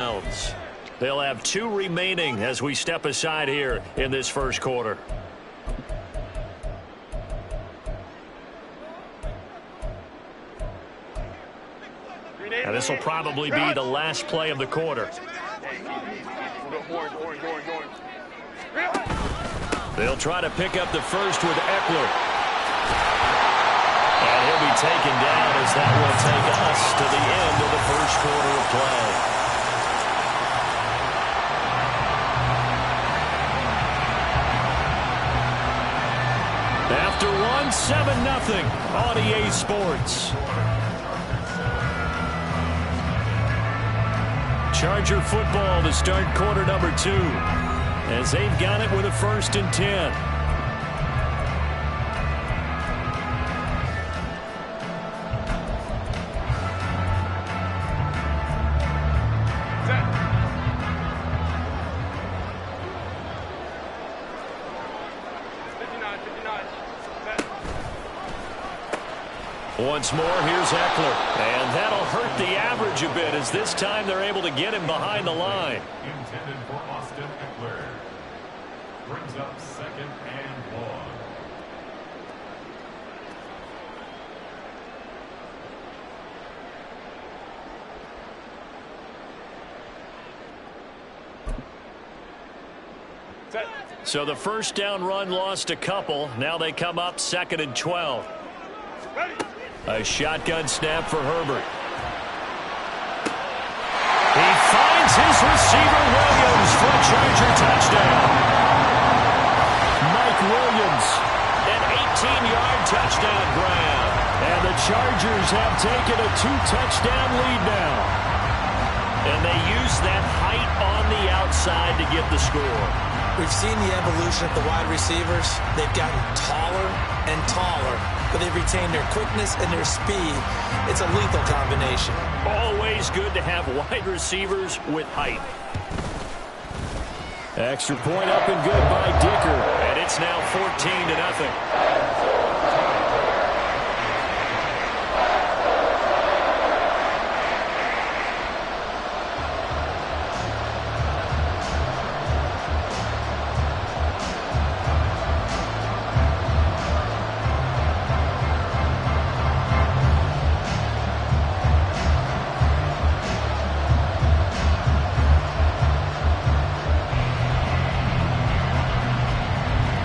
They'll have 2 remaining as we step aside here in this first quarter. And this will probably be the last play of the quarter. They'll try to pick up the first with Ekeler. And he'll be taken down as that will take us to the end of the first quarter of play. After one, 7-0 on EA Sports. Charger football to start quarter number 2 as they've got it with a 1st and 10. Once more, here's Ekeler. And that'll hurt the average a bit as this time they're able to get him behind the line. Intended for Austin Ekeler. Brings up 2nd and 1. So the first down run lost a couple. Now they come up 2nd and 12. A shotgun snap for Herbert. He finds his receiver, Williams, for a Charger touchdown. Mike Williams, an 18-yard touchdown grab. And the Chargers have taken a 2-touchdown lead now. And they use that height on the outside to get the score. We've seen the evolution of the wide receivers. They've gotten taller and taller, but they've retained their quickness and their speed. It's a lethal combination. Always good to have wide receivers with height. Extra point up and good by Dicker, and it's now 14-0.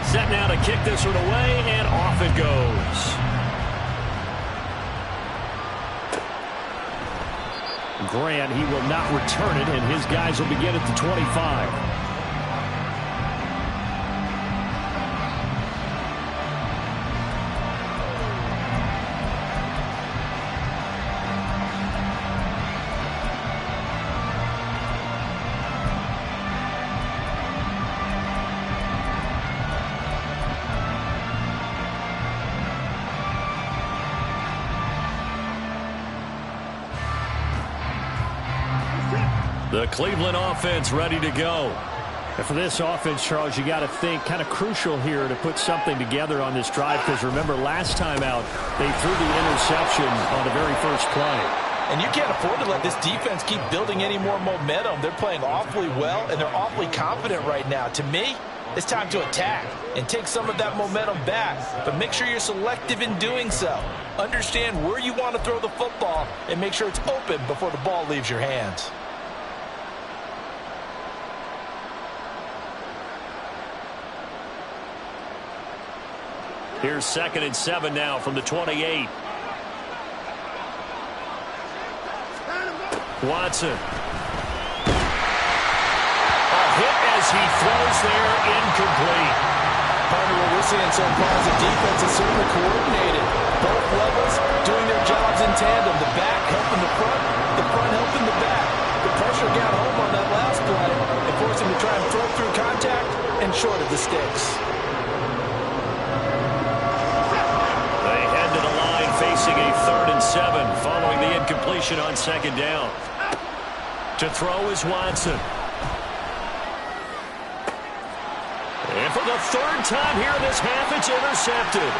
Set now to kick this one away, and off it goes. Grant, he will not return it, and his guys will begin at the 25. The Cleveland offense ready to go. And for this offense, Charles, you got to think kind of crucial here to put something together on this drive, because remember last time out they threw the interception on the very first play. And you can't afford to let this defense keep building any more momentum. They're playing awfully well, and they're awfully confident right now. To me, it's time to attack and take some of that momentum back, but make sure you're selective in doing so. Understand where you want to throw the football and make sure it's open before the ball leaves your hands. Here's 2nd and 7 now from the 28. Watson. A hit as he throws there, incomplete. Partner, what we're seeing so far is the defense is certainly coordinated. Both levels doing their jobs in tandem. The back helping the front helping the back. The pressure got home on that last play and forced him to try and throw through contact and short of the sticks. Facing a 3rd and 7 following the incompletion on 2nd down. To throw is Watson. And for the 3rd time here in this half, it's intercepted.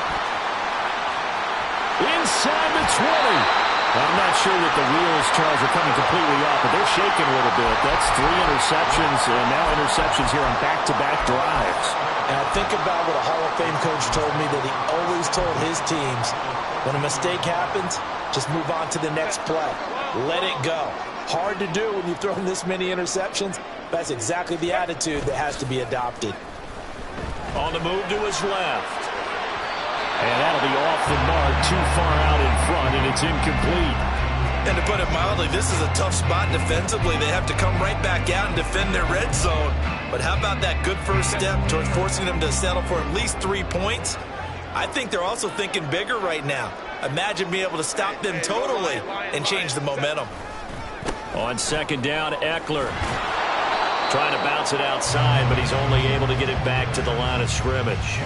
Inside the 20. I'm not sure that the wheels, Charles, are coming completely off, but they're shaking a little bit. That's 3 interceptions, and now interceptions here on back-to-back drives. And I think about what a Hall of Fame coach told me, that he always told his teams, when a mistake happens, just move on to the next play. Let it go. Hard to do when you've thrown this many interceptions. That's exactly the attitude that has to be adopted. On the move to his left. And that'll be off the mark, too far out in front, and it's incomplete. And to put it mildly, this is a tough spot defensively. They have to come right back out and defend their red zone. But how about that good first step towards forcing them to settle for at least 3 points? I think they're also thinking bigger right now. Imagine being able to stop them totally and change the momentum. On second down, Eckler. Trying to bounce it outside, but he's only able to get it back to the line of scrimmage.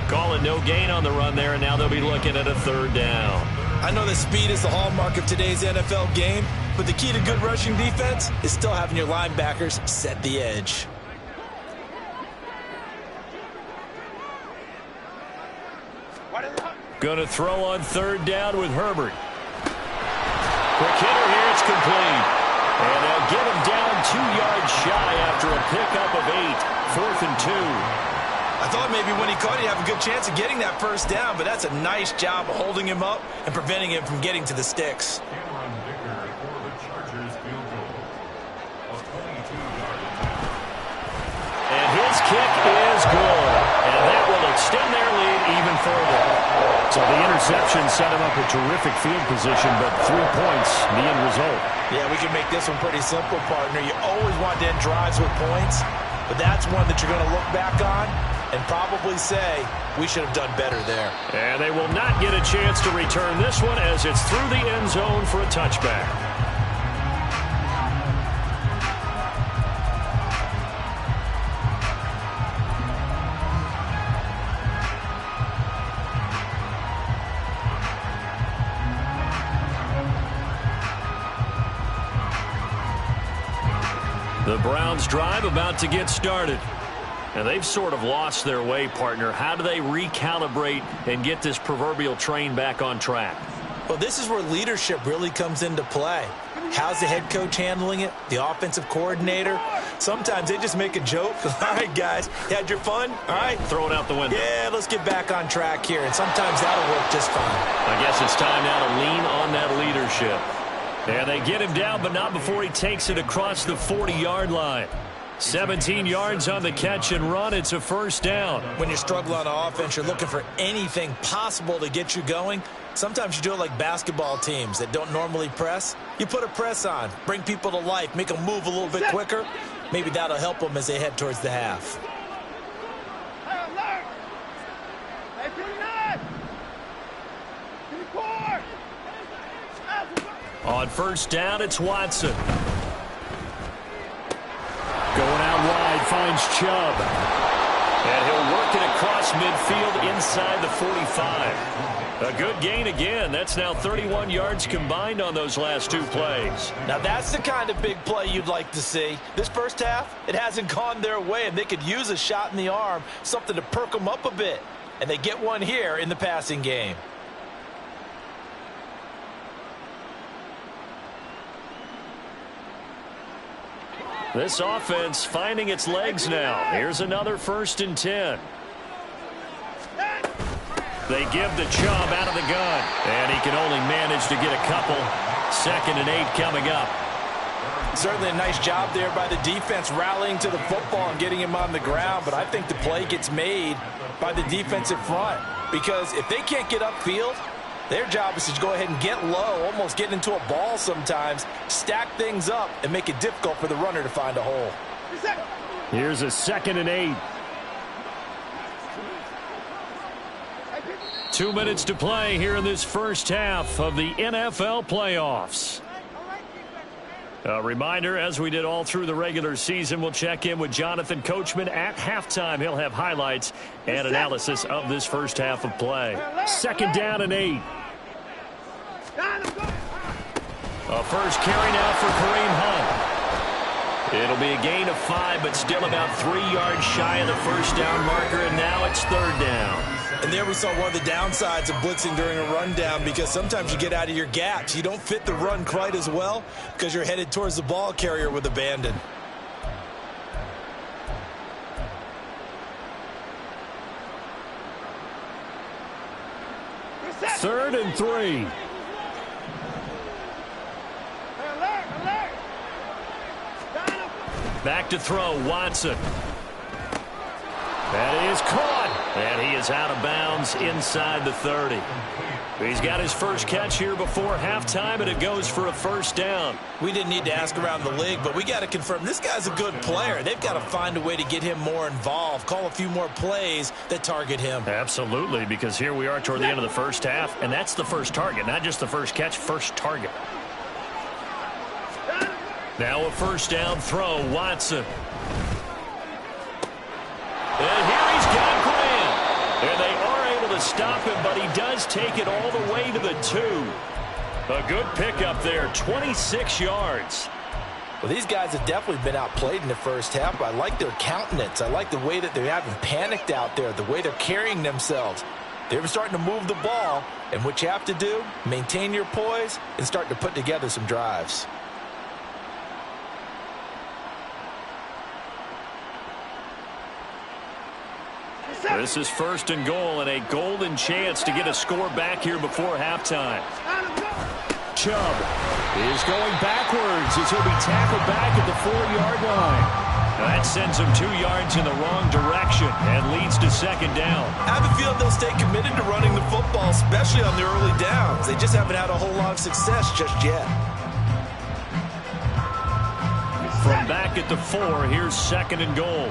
Calling no gain on the run there, and now they'll be looking at a 3rd down. I know that speed is the hallmark of today's NFL game, but the key to good rushing defense is still having your linebackers set the edge. Going to throw on 3rd down with Herbert. Quick hitter here, it's complete. And they'll get him down 2 yards shy after a pickup of 8. 4th and 2. I thought maybe when he caught it, he'd have a good chance of getting that first down, but that's a nice job of holding him up and preventing him from getting to the sticks. Cameron Dicker for the Chargers field goal. A 22-yard attempt. And his kick is good. And that will extend their lead even further. So the interception set him up a terrific field position, but 3 points, the end result. Yeah, we can make this one pretty simple, partner. You always want to end drives with points, but that's one that you're going to look back on and probably say, we should have done better there. And they will not get a chance to return this one as it's through the end zone for a touchback. The Browns drive about to get started. And they've sort of lost their way, partner. How do they recalibrate and get this proverbial train back on track? Well, this is where leadership really comes into play. How's the head coach handling it? The offensive coordinator? Sometimes they just make a joke. All right, guys, you had your fun? All right. Throw it out the window. Yeah, let's get back on track here. And sometimes that'll work just fine. I guess it's time now to lean on that leadership. And they get him down, but not before he takes it across the 40-yard line. 17 yards on the catch and run. It's a 1st down. When you're struggling on offense, you're looking for anything possible to get you going. Sometimes you do it like basketball teams that don't normally press. You put a press on, bring people to life, make them move a little bit quicker. Maybe that'll help them as they head towards the half. On 1st down, it's Watson. Going out wide, finds Chubb. And he'll work it across midfield inside the 45. A good gain again. That's now 31 yards combined on those last 2 plays. Now that's the kind of big play you'd like to see. This first half, it hasn't gone their way, and they could use a shot in the arm, something to perk them up a bit. And they get one here in the passing game. This offense finding its legs now. Here's another 1st and 10. They give the Chubb out of the gun. And he can only manage to get a couple. 2nd and 8 coming up. Certainly a nice job there by the defense rallying to the football and getting him on the ground. But I think the play gets made by the defensive front. Because if they can't get upfield, their job is to go ahead and get low, almost get into a ball sometimes, stack things up, and make it difficult for the runner to find a hole. Here's a 2nd and 8. 2 minutes to play here in this first half of the NFL playoffs. A reminder, as we did all through the regular season, we'll check in with Jonathan Coachman at halftime. He'll have highlights and analysis of this first half of play. 2nd down and 8. A first carry now for Kareem Hunt. It'll be a gain of 5, but still about 3 yards shy of the first down marker, and now it's third down. And there we saw one of the downsides of blitzing during a rundown, because sometimes you get out of your gaps. You don't fit the run quite as well because you're headed towards the ball carrier with abandon. Third and 3. Back to throw, Watson. That is caught. And he is out of bounds inside the 30. He's got his first catch here before halftime, and it goes for a first down. We didn't need to ask around the league, but we got to confirm this guy's a good player. They've got to find a way to get him more involved, call a few more plays that target him. Absolutely, because here we are toward the end of the first half, and that's the first target, not just the first catch, first target. Now a first down throw, Watson. And here he's got Grant. And they are able to stop him, but he does take it all the way to the 2. A good pickup there, 26 yards. Well, these guys have definitely been outplayed in the first half. I like their countenance. I like the way that they haven't panicked out there, the way they're carrying themselves. They're starting to move the ball, and what you have to do, maintain your poise and start to put together some drives. This is first and goal, and a golden chance to get a score back here before halftime. Chubb is going backwards as he'll be tackled back at the 4-yard line. That sends him 2 yards in the wrong direction and leads to second down. I have a feeling they'll stay committed to running the football, especially on the early downs. They just haven't had a whole lot of success just yet. From back at the 4, here's second and goal.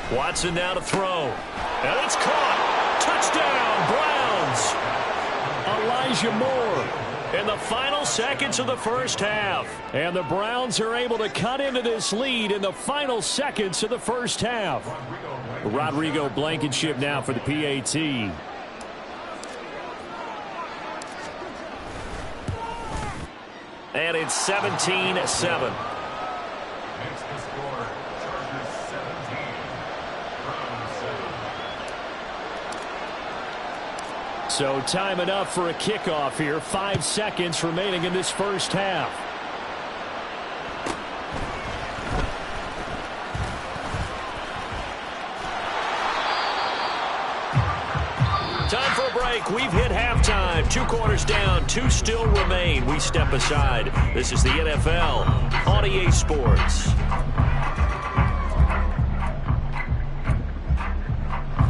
Watson now to throw. And it's caught. Touchdown, Browns. Elijah Moore in the final seconds of the first half. And the Browns are able to cut into this lead in the final seconds of the first half. Rodrigo Blankenship now for the PAT. And it's 17-7. So time enough for a kickoff here. 5 seconds remaining in this first half. Time for a break. We've hit halftime. 2 quarters down. 2 still remain. We step aside. This is the NFL on EA Sports.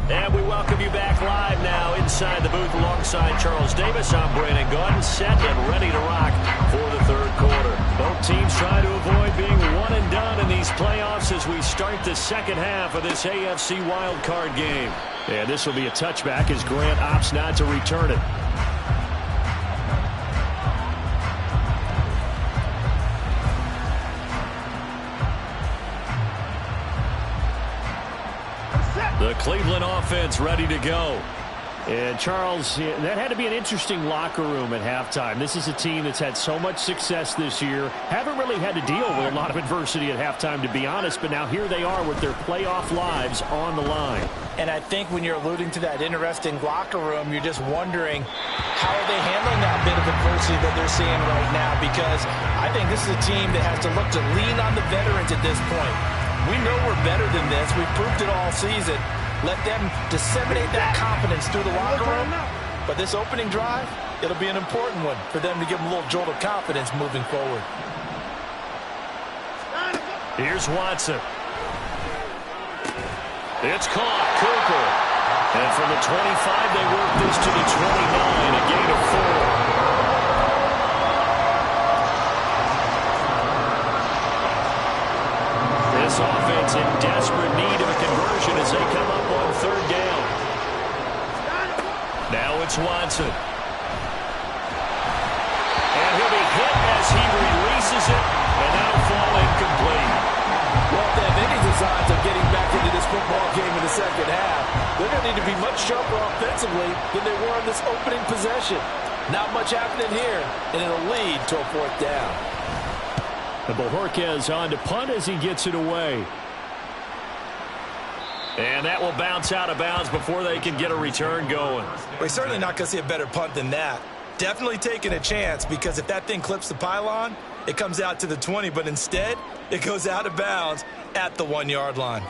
And we welcome you back live now inside the booth alongside Charles Davis. I'm Brandon Gaudin, set and ready to rock for the third quarter. Both teams trying to avoid being one and done in these playoffs as we start the second half of this AFC wildcard game. And this will be a touchback as Grant opts not to return it. The Cleveland offense ready to go. And Charles, that had to be an interesting locker room at halftime. This is a team that's had so much success this year. Haven't really had to deal with a lot of adversity at halftime, to be honest. But now here they are with their playoff lives on the line. And I think when you're alluding to that interesting locker room, you're just wondering how are they handling that bit of adversity that they're seeing right now? Because I think this is a team that has to look to lean on the veterans at this point. We know we're better than this. We've proved it all season. Let them disseminate that confidence through the locker room. But this opening drive, it'll be an important one for them to give them a little jolt of confidence moving forward. Here's Watson. It's caught. Cooper. And from the 25, they work this to the 29, a gain of 4. This offense in desperate need of a conversion as they come up on third down. Now it's Watson. And he'll be hit as he releases it, and that'll fall incomplete. Well, if they have any designs of getting back into this football game in the second half, they're going to need to be much sharper offensively than they were on this opening possession. Not much happening here, and it'll lead to a 4th down. And Bojorquez on to punt as he gets it away. And that will bounce out of bounds before they can get a return going. We're certainly not going to see a better punt than that. Definitely taking a chance, because if that thing clips the pylon, it comes out to the 20, but instead, it goes out of bounds at the 1-yard line.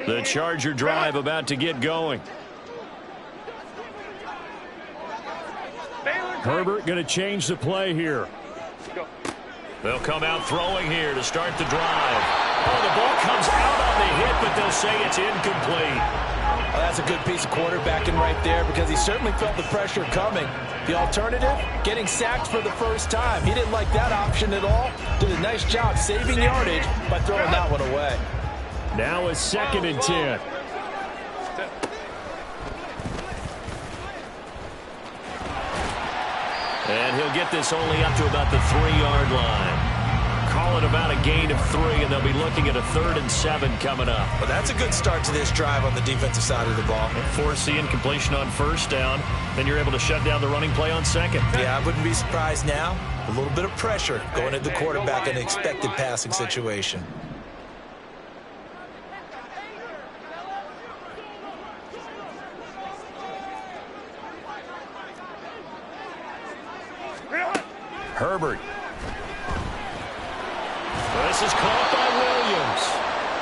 The Charger drive about to get going. Herbert going to change the play here. They'll come out throwing here to start the drive. Oh, the ball comes out on the hit, but they'll say it's incomplete. Well, that's a good piece of quarterbacking right there, because he certainly felt the pressure coming. The alternative, getting sacked for the first time. He didn't like that option at all. Did a nice job saving yardage by throwing that one away. Now a 2nd and 10. And he'll get this only up to about the 3-yard line. Call it about a gain of 3, and they'll be looking at a 3rd and 7 coming up. Well, that's a good start to this drive on the defensive side of the ball. Force the incompletion on 1st down. Then you're able to shut down the running play on 2nd. Yeah, I wouldn't be surprised now. A little bit of pressure going at the quarterback in an expected passing situation. Herbert. This is caught by Williams.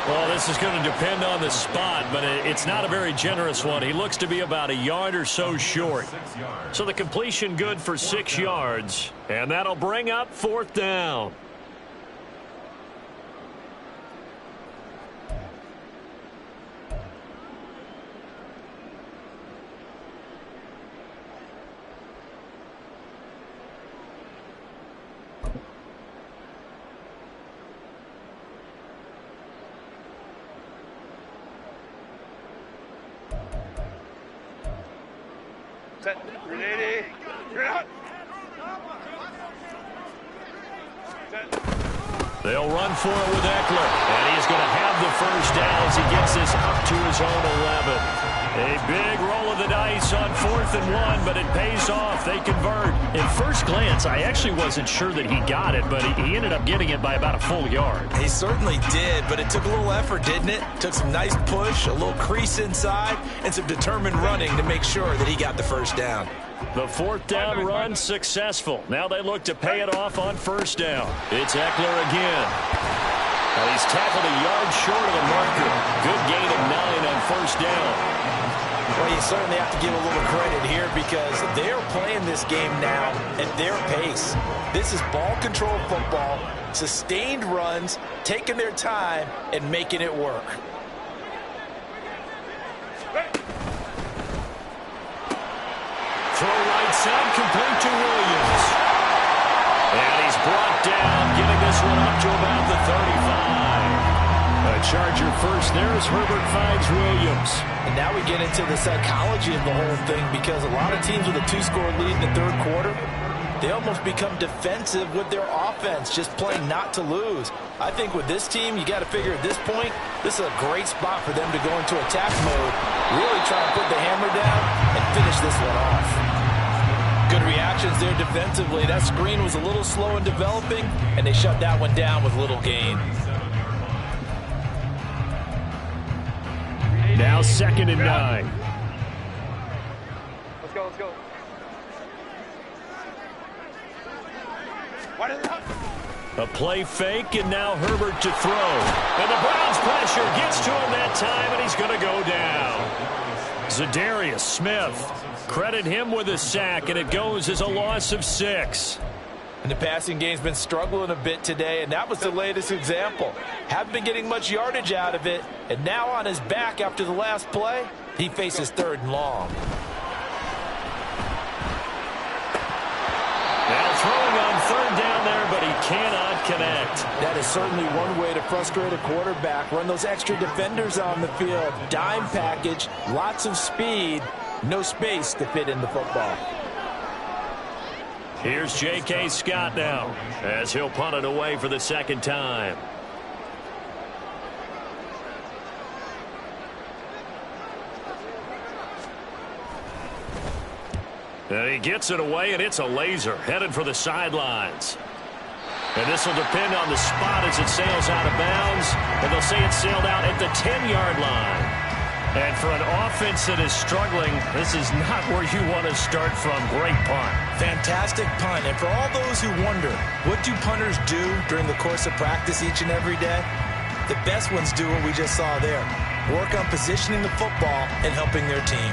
Well, this is going to depend on the spot, but it's not a very generous one. He looks to be about a yard or so short. So the completion good for 6 yards, and that'll bring up 4th down. They'll run for it with Eckler, and he's going to have the 1st down as he gets this up to his own 11. A big roll of the dice on 4th and 1, but it pays off. They convert. At first glance, I actually wasn't sure that he got it, but he ended up getting it by about a full yard. He certainly did, but it took a little effort, didn't it? Took some nice push, a little crease inside, and some determined running to make sure that he got the 1st down. The 4th down run successful. Now they look to pay it off on 1st down. It's Eckler again. Now he's tackled a yard short of the marker. Good gain of 9 on 1st down. Well, you certainly have to give a little credit here, because they're playing this game now at their pace. This is ball control football, sustained runs, taking their time, and making it work. Throw right side, complete to Williams. And he's brought down, getting this one up to about the 35. A Charger first there as Herbert finds Williams. And now we get into the psychology of the whole thing, because a lot of teams with a 2-score lead in the 3rd quarter, they almost become defensive with their offense, just playing not to lose. I think with this team, you got to figure at this point, this is a great spot for them to go into attack mode, really try and put the hammer down and finish this one off. Good reactions there defensively. That screen was a little slow in developing, and they shut that one down with little gain. Now 2nd and 9. Let's go, let's go. A play fake, and now Herbert to throw. And the Browns pressure gets to him that time, and he's going to go down. Zadarius Smith, credit him with a sack, and it goes as a loss of 6. And the passing game's been struggling a bit today, and that was the latest example. Haven't been getting much yardage out of it, and now on his back after the last play, he faces 3rd and long. Now throwing on 3rd down there, but he cannot connect. That is certainly one way to frustrate a quarterback. Run those extra defenders on the field. Dime package, lots of speed, no space to fit in the football. Here's J.K. Scott now as he'll punt it away for the second time. And he gets it away, and it's a laser headed for the sidelines. And this will depend on the spot as it sails out of bounds. And they'll say it sailed out at the 10-yard line. And for an offense that is struggling, this is not where you want to start from. Great punt. Fantastic punt. And for all those who wonder, what do punters do during the course of practice each and every day? The best ones do what we just saw there. Work on positioning the football and helping their team.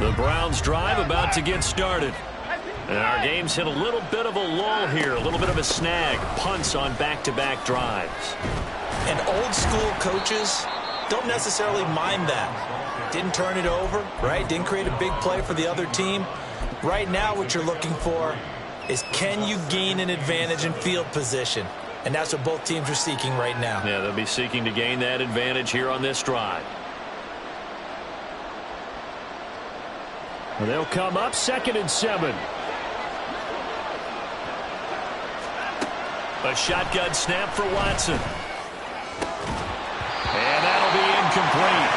The Browns drive about to get started. And our game's hit a little bit of a lull here, a little bit of a snag. Punts on back-to-back drives. And old school coaches don't necessarily mind that. Didn't turn it over, right? Didn't create a big play for the other team. Right now what you're looking for is, can you gain an advantage in field position? And that's what both teams are seeking right now. Yeah, they'll be seeking to gain that advantage here on this drive. They'll come up 2nd and 7. A shotgun snap for Watson. And that'll be incomplete.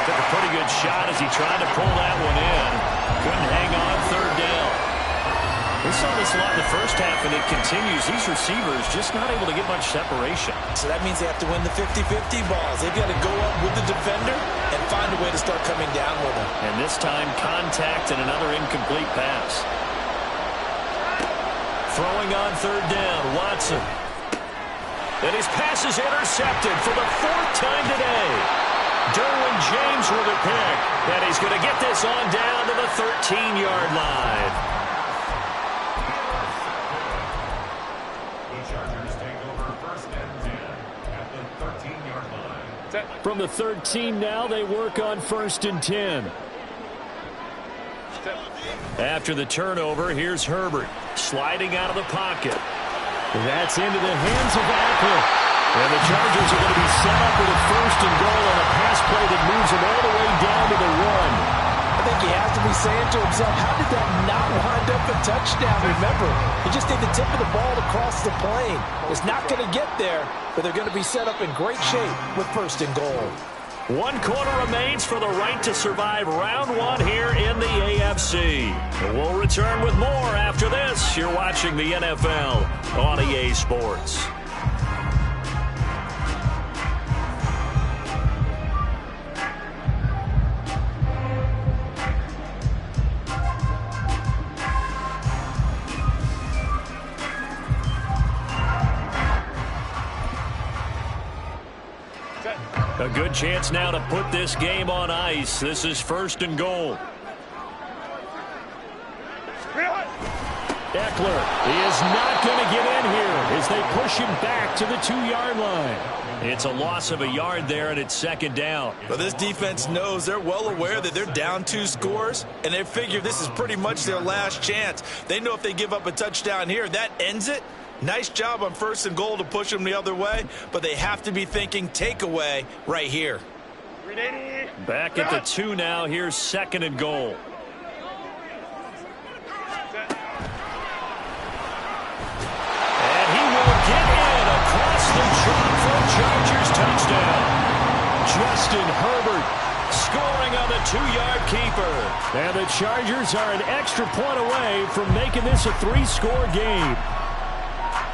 Took a pretty good shot as he tried to pull that one in. Couldn't hang on 3rd down. We saw this a lot in the first half, and it continues. These receivers just not able to get much separation. So that means they have to win the 50-50 balls. They've got to go up with the defender and find a way to start coming down with him. And this time, contact and another incomplete pass. Throwing on 3rd down, Watson. And his pass is intercepted for the 4th time today. Derwin James with a pick. And he's going to get this on down to the 13-yard line. The Chargers take over 1st and 10 at the 13-yard line. From the 13 now, they work on 1st and 10. After the turnover, here's Herbert sliding out of the pocket. That's into the hands of Apple. And the Chargers are going to be set up with a 1st and goal on a pass play that moves them all the way down to the 1. I think he has to be saying to himself, how did that not wind up a touchdown? Remember, he just need the tip of the ball to cross the plane. It's not going to get there, but they're going to be set up in great shape with 1st and goal. 1 quarter remains for the right to survive round 1 here in the AFC. And we'll return with more after this. You're watching the NFL on EA Sports. A good chance now to put this game on ice. This is 1st and goal. Eckler is not going to get in here as they push him back to the 2-yard line. It's a loss of a yard there, and it's 2nd down. But this defense knows, they're well aware that they're down 2 scores, and they figure this is pretty much their last chance. They know if they give up a touchdown here, that ends it. Nice job on 1st and goal to push them the other way, but they have to be thinking takeaway right here. Back at the 2 now. Here's 2nd and goal. And he will get in across the chalk for a Chargers touchdown. Justin Herbert scoring on the 2-yard keeper. And the Chargers are an extra point away from making this a 3-score game.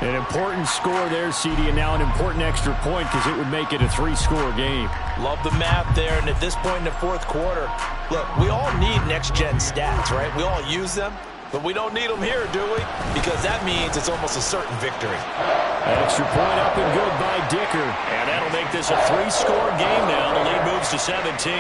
An important score there, CD, and now an important extra point because it would make it a 3-score game. Love the math there, and at this point in the 4th quarter, look, we all need next-gen stats, right? We all use them, but we don't need them here, do we? Because that means it's almost a certain victory. Extra point up and good by Dicker. And that'll make this a 3-score game now. The lead moves to 17.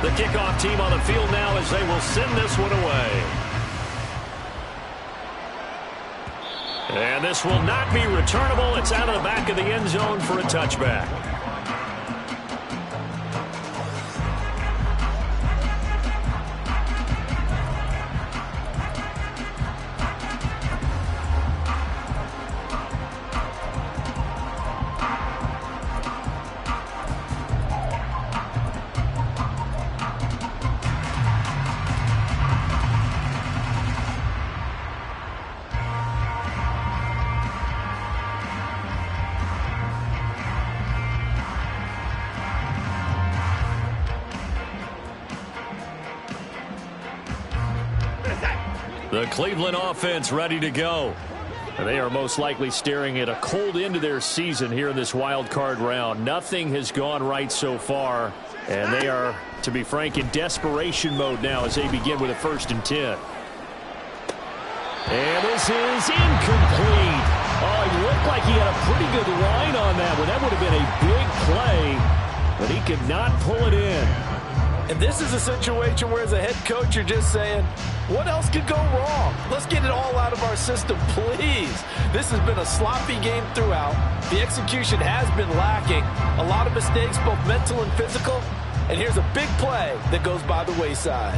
The kickoff team on the field now as they will send this one away. And this will not be returnable. It's out of the back of the end zone for a touchback. The Cleveland offense ready to go. And they are most likely staring at a cold end to their season here in this wild card round. Nothing has gone right so far. And they are, to be frank, in desperation mode now as they begin with a 1st and 10. And this is incomplete. Oh, he looked like he had a pretty good line on that one. That would have been a big play, but he could not pull it in. And this is a situation where as a head coach you're just saying, what else could go wrong? Let's get it all out of our system, please. This has been a sloppy game throughout. The execution has been lacking. A lot of mistakes, both mental and physical. And here's a big play that goes by the wayside.